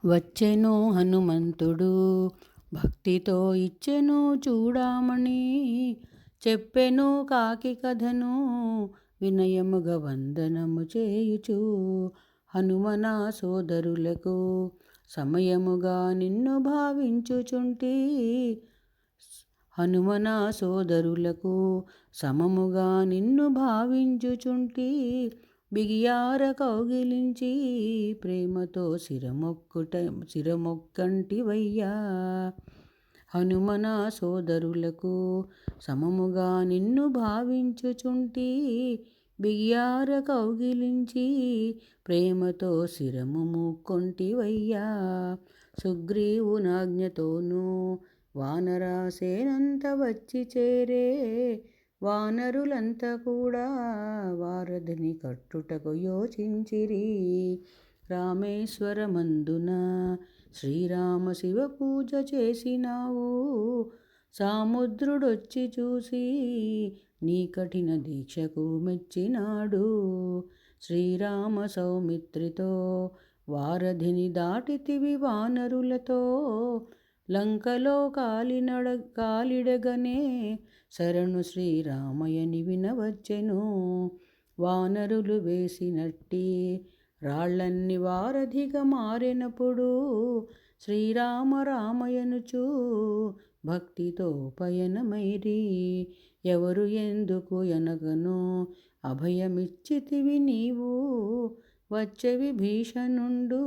వచ్చెను హనుమంతుడు భక్తితో ఇచ్చెను చూడామణి. చెప్పెను కాకి కథను వినయముగ వందనము చేయుచు. హనుమన సోదరులకు సమయముగా నిన్ను భావించుచుంటి. హనుమన సోదరులకు సమముగా నిన్ను భావించుచుంటి. బిగియార కౌగిలించి ప్రేమతో శిరమొక్కంటివయ్యా. హనుమన సోదరులకు సమముగా నిన్ను భావించుచుంటి. బిగియార కౌగిలించి ప్రేమతో శిరము మొక్కొంటివయ్యా. సుగ్రీవునాజ్ఞతోనూ వానరసేనంత వచ్చి చేరే. వానరులంతా కూడా వారధిని కట్టుటకు యోచించిరి. రామేశ్వరమందున శ్రీరామ శివ పూజ చేసినావు. సాముద్రుడొచ్చి చూసి నీ కఠిన దీక్షకు మెచ్చినాడు. శ్రీరామ సౌమిత్రితో వారధిని దాటితివి వానరులతో. లంకలో కాలిడగనే శరణు శ్రీరామయని వినవచ్చెను. వానరులు వేసినట్టి రాళ్ళన్ని వారధిగా మారెనప్పుడు. శ్రీరామ రామయనుచు భక్తితో పయనమైరి. ఎవరు ఎందుకు ఎనగను అభయమిచ్చితివి నీవు. వచ్చే విభీషణుండు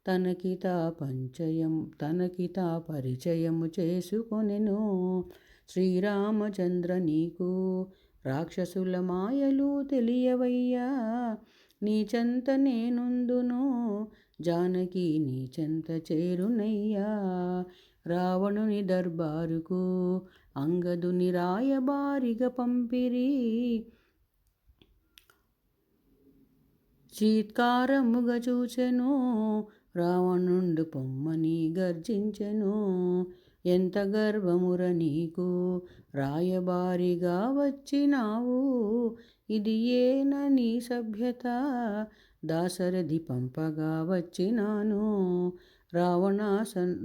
తనకితా పరిచయము చేసుకొనెను. శ్రీరామచంద్ర నీకు రాక్షసుల మాయలు తెలియవయ్యా. నీచెంత నేనుందును జానకి నీచెంత చేరునయ్యా. రావణుని దర్బారుకు అంగదుని రాయబారిగా పంపిరి. చీత్కారముగా చూచెను రావణుండు పొమ్మని గర్జించెను. ఎంత గర్వముర నీకు రాయబారిగా వచ్చినావు. ఇది ఏన నీ సభ్యత దాశరథి పంపగా వచ్చినాను.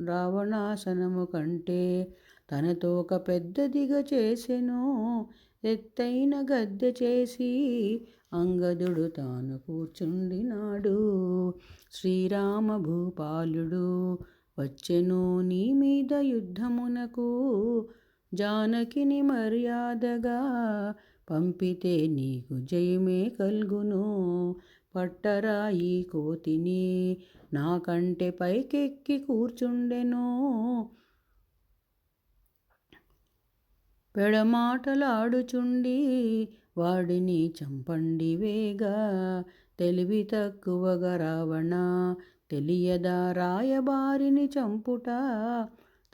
రావణాసనము కంటే తనతో ఒక పెద్దదిగా చేసెను. ఎత్తైన గద్దె చేసి అంగదుడు తాను కూర్చుండినాడు. శ్రీరామ భూపాలుడు వచ్చెను నీ మీద యుద్ధమునకు. జానకిని మర్యాదగా పంపితే నీకు జయమే కల్గును. పట్టరా ఈ కోతిని నాకంటే పైకెక్కి కూర్చుండెను. పెడమాటలాడుచుండి వాడిని చంపండి వేగా. తెలివి తక్కువగా రావణ తెలియదా రాయబారిని చంపుట.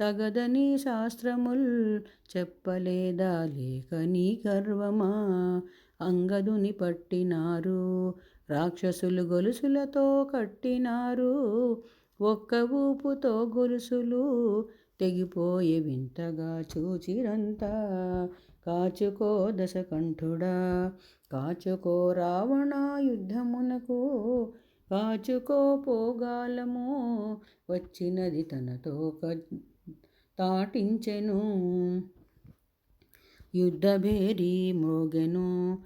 తగదని శాస్త్రముల్ చెప్పలేదా లేక నీ గర్వమా. అంగదుని పట్టినారు రాక్షసులు గొలుసులతో కట్టినారు. ఒక్క ఊపుతో గొలుసులు తెగిపోయే వింతగా చూచిరంతా. కాచుకో దశకంఠుడా కాచుకో రావణ యుద్ధమునకు. కాచుకో పోగాలము వచ్చినది తనతో తాటించెను. యుద్ధభేరి మోగెను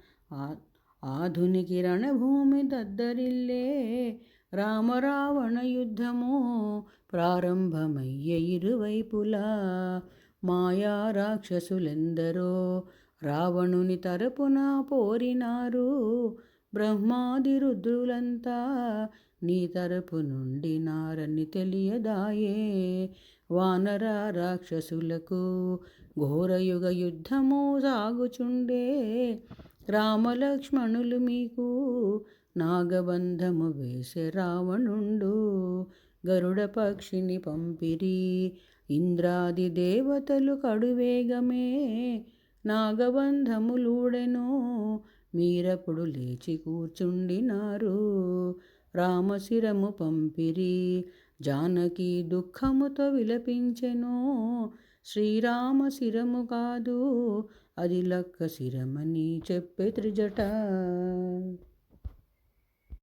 ఆధునికి రణభూమి దద్దరిల్లే. రామరావణ యుద్ధము ప్రారంభమయ్యే ఇరువైపులా. మాయా రాక్షసులెందరో రావణుని తరపున పోరినారు. బ్రహ్మాది రుద్రులంతా నీ తరపు నుండి నారని తెలియదాయే. వానర రాక్షసులకు ఘోరయుగ యుద్ధము సాగుచుండే. రామలక్ష్మణులు మీకు నాగబంధము వేసే రావణుండు. గరుడ పక్షిని పంపిరి ఇంద్రాది దేవతలు కడువేగమే. నాగబంధములూడెను మీరప్పుడు లేచి కూర్చుండినారు. రామశిరము పంపిరి జానకి దుఃఖముతో విలపించెను. శ్రీరామ శిరము కాదు అది లక్క శిరమని చెప్పే త్రిజట.